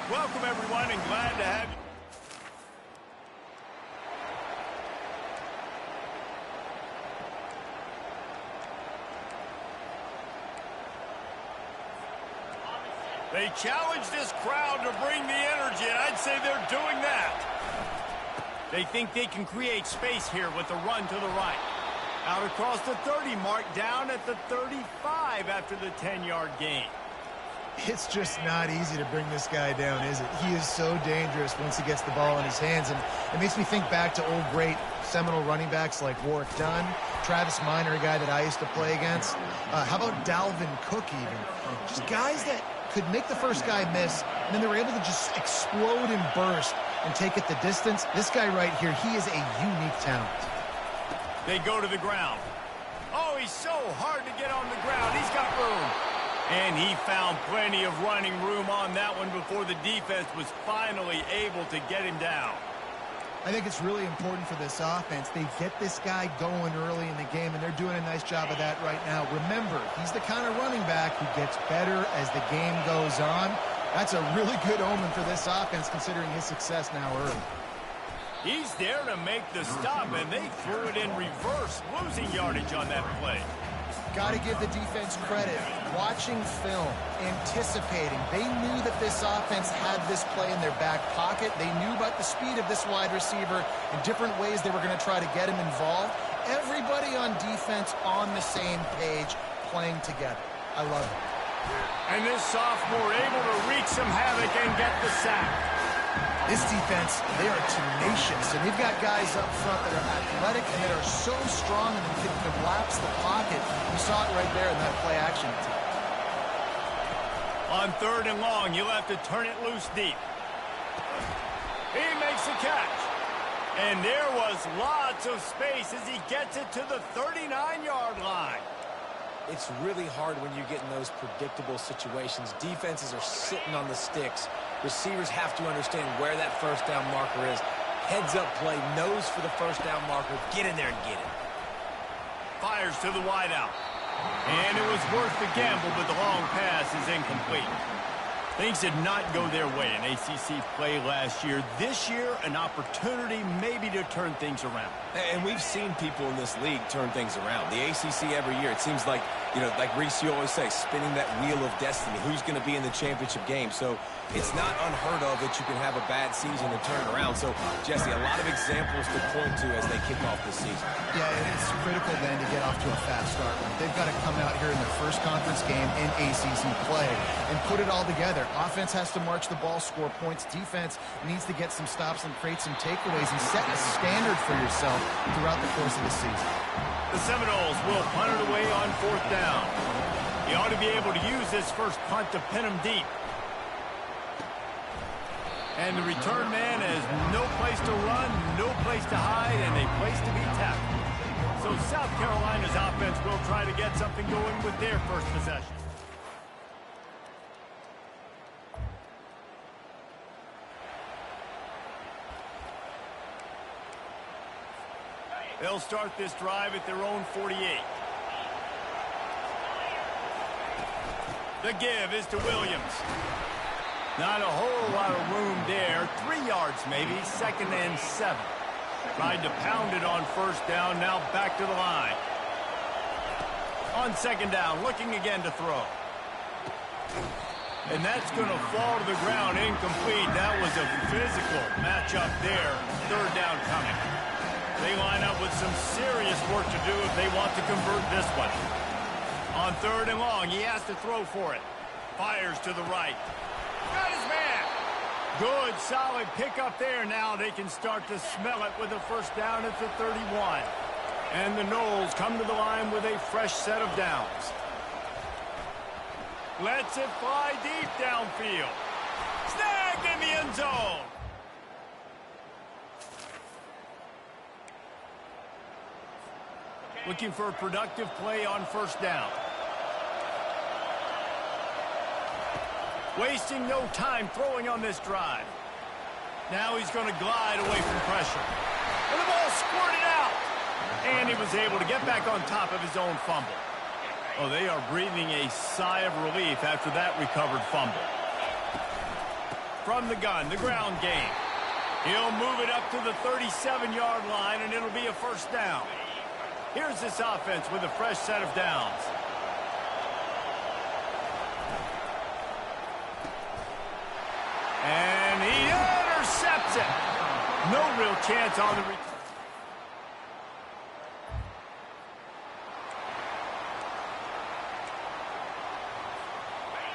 Welcome, everyone, and glad to have you. They challenge this crowd to bring the energy, and I'd say they're doing that. They think they can create space here with a run to the right. Out across the 30 mark, down at the 35 after the 10-yard gain. It's just not easy to bring this guy down, is it? He is so dangerous once he gets the ball in his hands, and it makes me think back to old great seminal running backs like Warwick Dunn, Travis Minor, a guy that I used to play against. How about Dalvin Cook even? Just guys that could make the first guy miss, and then they were able to just explode and burst and take it the distance. This guy right here, he is a unique talent. They go to the ground. Oh, he's so hard to get on the ground. He's got room. And he found plenty of running room on that one before the defense was finally able to get him down. I think it's really important for this offense. They get this guy going early in the game, and they're doing a nice job of that right now. Remember, he's the kind of running back who gets better as the game goes on. That's a really good omen for this offense, considering his success now early. He's there to make the stop, and they threw it in reverse, losing yardage on that play. Got to give the defense credit. Watching film, anticipating. They knew that this offense had this play in their back pocket. They knew about the speed of this wide receiver and different ways they were going to try to get him involved. Everybody on defense on the same page, playing together. I love it. And this sophomore able to wreak some havoc and get the sack. This defense, they are tenacious, and they've got guys up front that are athletic and that are so strong and can collapse the pocket. You saw it right there in that play action attempt. On 3rd and long, you'll have to turn it loose deep. He makes the catch. And there was lots of space as he gets it to the 39-yard line. It's really hard when you get in those predictable situations. Defenses are sitting on the sticks. Receivers have to understand where that first down marker is. Heads-up play, nose for the first down marker. Get in there and get it. Fires to the wideout. And it was worth the gamble, but the long pass is incomplete. Things did not go their way in ACC play last year. This year, an opportunity maybe to turn things around. And we've seen people in this league turn things around. The ACC every year, it seems like, you know, like Reese, you always say, spinning that wheel of destiny. Who's going to be in the championship game? So it's not unheard of that you can have a bad season and turn it around. So, Jesse, a lot of examples to point to as they kick off this season. Yeah, it's critical then to get off to a fast start. They've got to come out here in their first conference game in ACC play and put it all together. Offense has to march the ball, score points. Defense needs to get some stops and create some takeaways and set a standard for yourself throughout the course of the season. The Seminoles will punt it away on 4th down. He ought to be able to use this first punt to pin him deep. And the return man has no place to run, no place to hide, and a place to be tackled. So South Carolina's offense will try to get something going with their first possession. They'll start this drive at their own 48. The give is to Williams. Not a whole lot of room there. 3 yards maybe, 2nd and 7. Tried to pound it on 1st down, now back to the line. On 2nd down, looking again to throw. And that's going to fall to the ground, incomplete. That was a physical matchup there. 3rd down coming. They line up with some serious work to do if they want to convert this one. On 3rd and long, he has to throw for it. Fires to the right. Got his man. Good, solid pickup there. Now they can start to smell it with a 1st down at the 31. And the Noles come to the line with a fresh set of downs. Lets it fly deep downfield. Snagged in the end zone. Looking for a productive play on 1st down. Wasting no time throwing on this drive. Now he's going to glide away from pressure. And the ball squirted out. And he was able to get back on top of his own fumble. Oh, they are breathing a sigh of relief after that recovered fumble. from the gun, the ground game. He'll move it up to the 37-yard line, and it'll be a first down. Here's this offense with a fresh set of downs. And he intercepts it. No real chance on the return.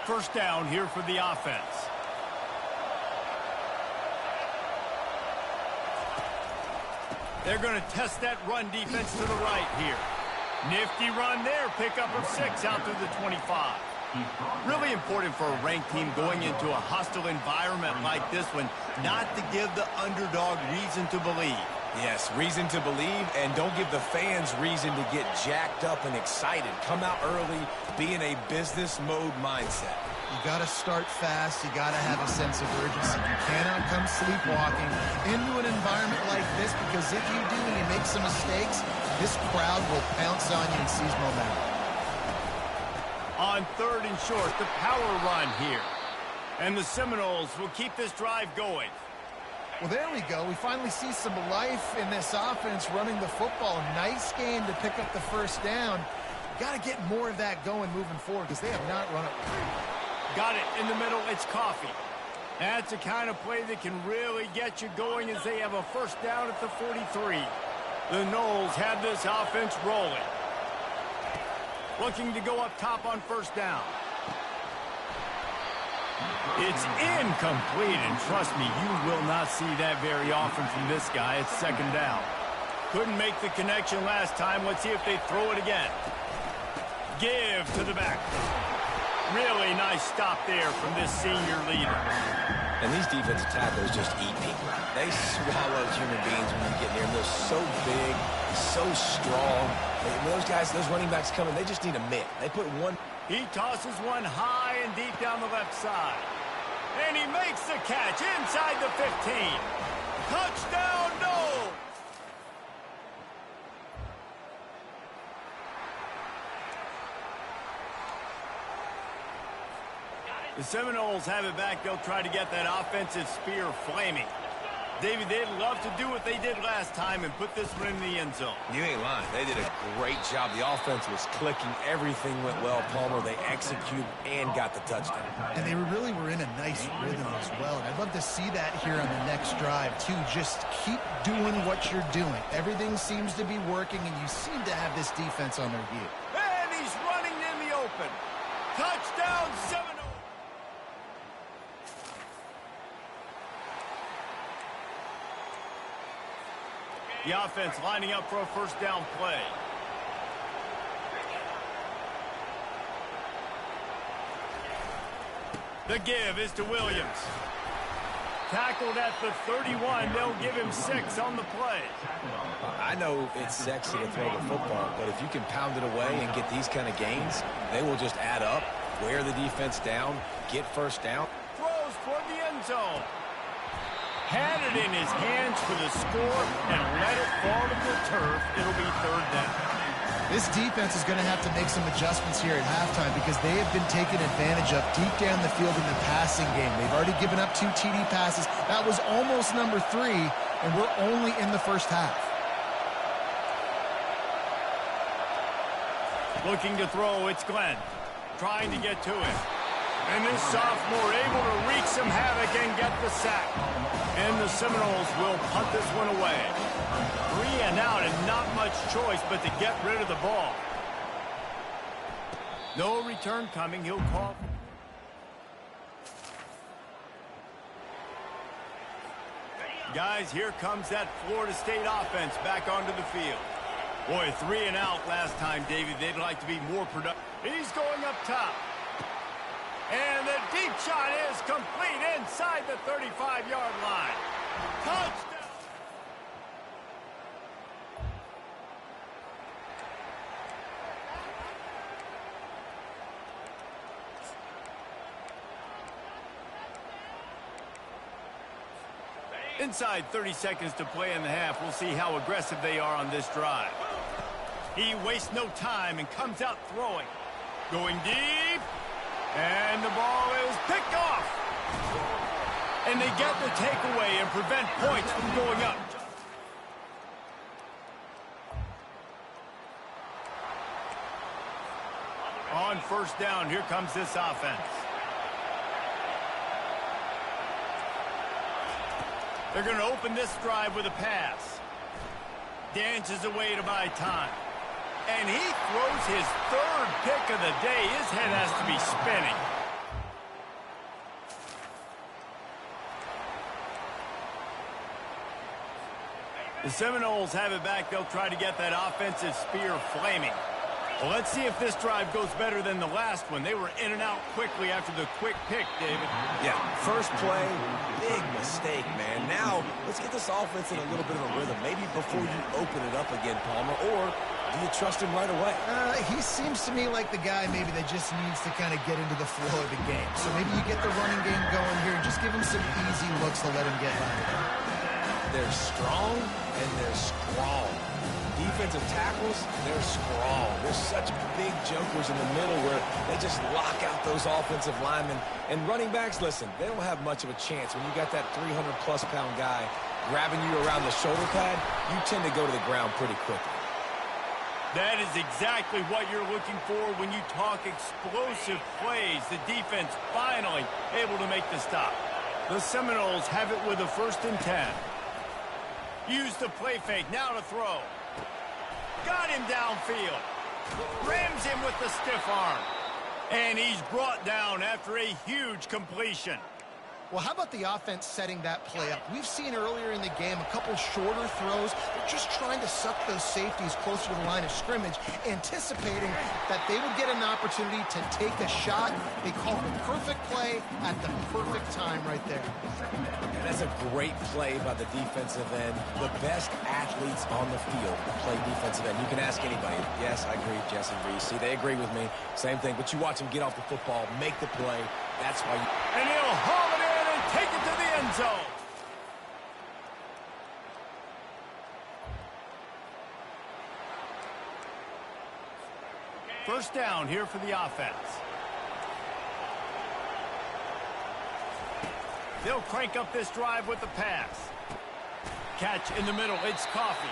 First down here for the offense. They're going to test that run defense to the right here. Nifty run there. Pickup of 6 out through the 25. Really important for a ranked team going into a hostile environment like this one, not to give the underdog reason to believe. Yes, reason to believe, and don't give the fans reason to get jacked up and excited. Come out early, be in a business mode mindset. You got to start fast. You got to have a sense of urgency. You cannot come sleepwalking into an environment like this, because if you do and you make some mistakes, this crowd will pounce on you and seize momentum. On 3rd and short, the power run here. And the Seminoles will keep this drive going. Well, there we go. We finally see some life in this offense running the football. Nice game to pick up the first down. Got to get more of that going moving forward, because they have not run it. Got it in the middle. It's Coffee. That's the kind of play that can really get you going as they have a first down at the 43. The Noles have this offense rolling. Looking to go up top on first down. It's incomplete, and trust me, you will not see that very often from this guy. It's second down. Couldn't make the connection last time. Let's see if they throw it again. Give to the back. Really nice stop there from this senior leader. And these defensive tackles just eat people. They swallow human beings when you get near them. They're so big, so strong. Those guys, those running backs coming, they just need a mitt. They put one. He tosses one high and deep down the left side. And he makes the catch inside the 15. Touchdown, Noles! The Seminoles have it back. They'll try to get that offensive spear flaming. David, they'd love to do what they did last time and put this one in the end zone. You ain't lying. They did a great job. The offense was clicking. Everything went well, Palmer. They executed and got the touchdown. And they really were in a nice rhythm as well. And I'd love to see that here on the next drive, too. Just keep doing what you're doing. Everything seems to be working, and you seem to have this defense on their heel. And he's running in the open. Touchdown, Seminoles! The offense lining up for a first down play. The give is to Williams. Tackled at the 31. They'll give him 6 on the play. I know it's sexy to throw the football, but if you can pound it away and get these kind of gains, they will just add up, wear the defense down, get first down. Throws toward the end zone. Had it in his hands for the score and let it fall to the turf. It'll be third down. This defense is going to have to make some adjustments here at halftime, because they have been taken advantage of deep down the field in the passing game. They've already given up 2 TD passes. That was almost number 3, and we're only in the first half. Looking to throw, it's Glenn. Trying to get to it. And this sophomore able to wreak some havoc and get the sack. And the Seminoles will punt this one away. 3 and out, and not much choice but to get rid of the ball. No return coming. He'll call. Guys, here comes that Florida State offense back onto the field. Boy, 3 and out last time, David. They'd like to be more productive. He's going up top. And the deep shot is complete inside the 35-yard line. Touchdown! Inside 30 seconds to play in the half. We'll see how aggressive they are on this drive. He wastes no time and comes out throwing. Going deep. And the ball is picked off. And they get the takeaway and prevent points from going up. On first down, here comes this offense. They're going to open this drive with a pass. Dances away to buy time. And he throws his third pick of the day. His head has to be spinning. The Seminoles have it back. They'll try to get that offensive spear flaming. Well, let's see if this drive goes better than the last one. They were in and out quickly after the quick pick, David. Yeah, first play, big mistake, man. Now, let's get this offense in a little bit of a rhythm. Maybe before you open it up again, Palmer, or do you trust him right away? He seems to me like the guy maybe that just needs to kind of get into the flow of the game. So maybe you get the running game going here and just give him some easy looks to let him get by it. They're strong and they're strong. Defensive tackles, they're strong. They're such big jokers in the middle where they just lock out those offensive linemen. And running backs, listen, they don't have much of a chance. When you got that 300-plus pound guy grabbing you around the shoulder pad, you tend to go to the ground pretty quickly. That is exactly what you're looking for when you talk explosive plays. The defense finally able to make the stop. The Seminoles have it with a 1st and 10. Use the play fake, now to throw. Got him downfield. Rams him with the stiff arm. And he's brought down after a huge completion. Well, how about the offense setting that play up? We've seen earlier in the game a couple shorter throws. They're just trying to suck those safeties closer to the line of scrimmage, anticipating that they would get an opportunity to take a shot. They call the perfect play at the perfect time right there. And that's a great play by the defensive end. The best athletes on the field play defensive end. You can ask anybody. Yes, I agree, Jesse Reese. See, they agree with me. Same thing. But you watch them get off the football, make the play. That's why you... And he'll haul it in. Take it to the end zone. First down here for the offense. They'll crank up this drive with the pass. Catch in the middle. It's Coffee.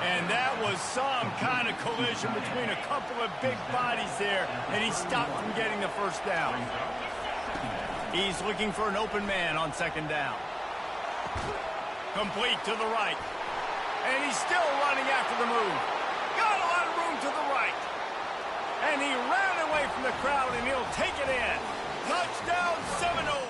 And that was some kind of collision between a couple of big bodies there, and he stopped from getting the first down. He's looking for an open man on 2nd down. Complete to the right. And he's still running after the move. Got a lot of room to the right. And he ran away from the crowd, and he'll take it in. Touchdown, Seminole.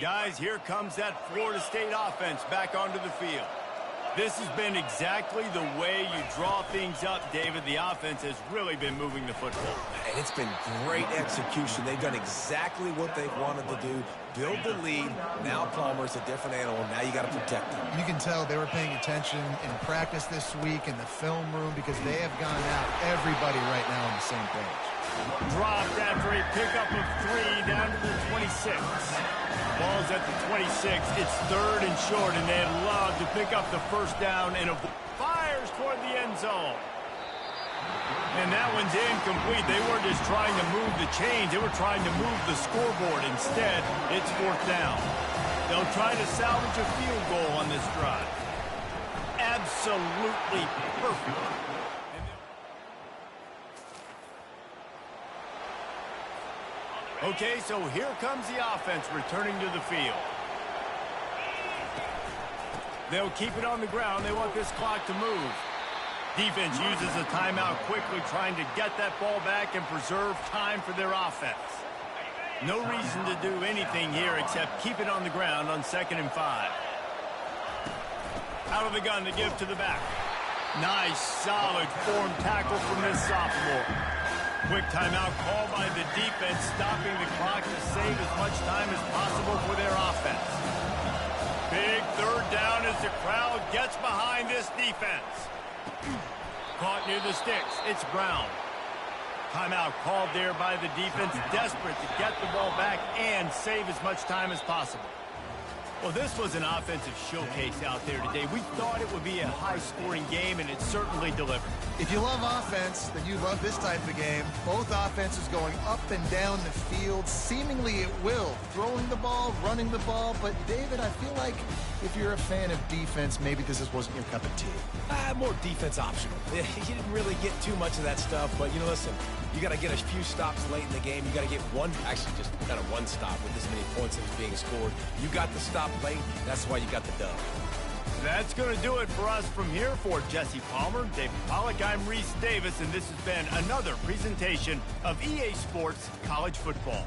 Guys, here comes that Florida State offense back onto the field. This has been exactly the way you draw things up, David. The offense has really been moving the football. And it's been great execution. They've done exactly what they've wanted to do. Build the lead. Now Palmer's a different animal. Now you got to protect him. You can tell they were paying attention in practice this week in the film room because they have gone out, everybody right now on the same page. Dropped after a pickup of 3 down to the 26. Ball's at the 26. It's 3rd and short, and they'd love to pick up the first down and fires toward the end zone. And that one's incomplete. They weren't just trying to move the chains. They were trying to move the scoreboard. Instead, it's 4th down. They'll try to salvage a field goal on this drive. Absolutely perfect. Okay, so here comes the offense returning to the field. They'll keep it on the ground. They want this clock to move. Defense uses a timeout quickly, trying to get that ball back and preserve time for their offense. No reason to do anything here except keep it on the ground on 2nd and 5. Out of the gun to give to the back. Nice, solid form tackle from this sophomore. Quick timeout call by the defense, stopping the clock to save as much time as possible for their offense. Big 3rd down as the crowd gets behind this defense. Caught near the sticks. It's Brown. Timeout called there by the defense, desperate to get the ball back and save as much time as possible. Well, this was an offensive showcase out there today. We thought it would be a high-scoring game, and it certainly delivered. If you love offense, then you love this type of game. Both offenses going up and down the field, seemingly at will. Throwing the ball, running the ball. But, David, I feel like if you're a fan of defense, maybe this wasn't your cup of tea. More defense optional. You didn't really get too much of that stuff, but, listen, you got to get a few stops late in the game. You got to get actually just kind of one stop with this many points that was being scored. You got the stop late. That's why you got the dub. That's going to do it for us from here. For Jesse Palmer, David Pollack, I'm Reese Davis, and this has been another presentation of EA Sports College Football.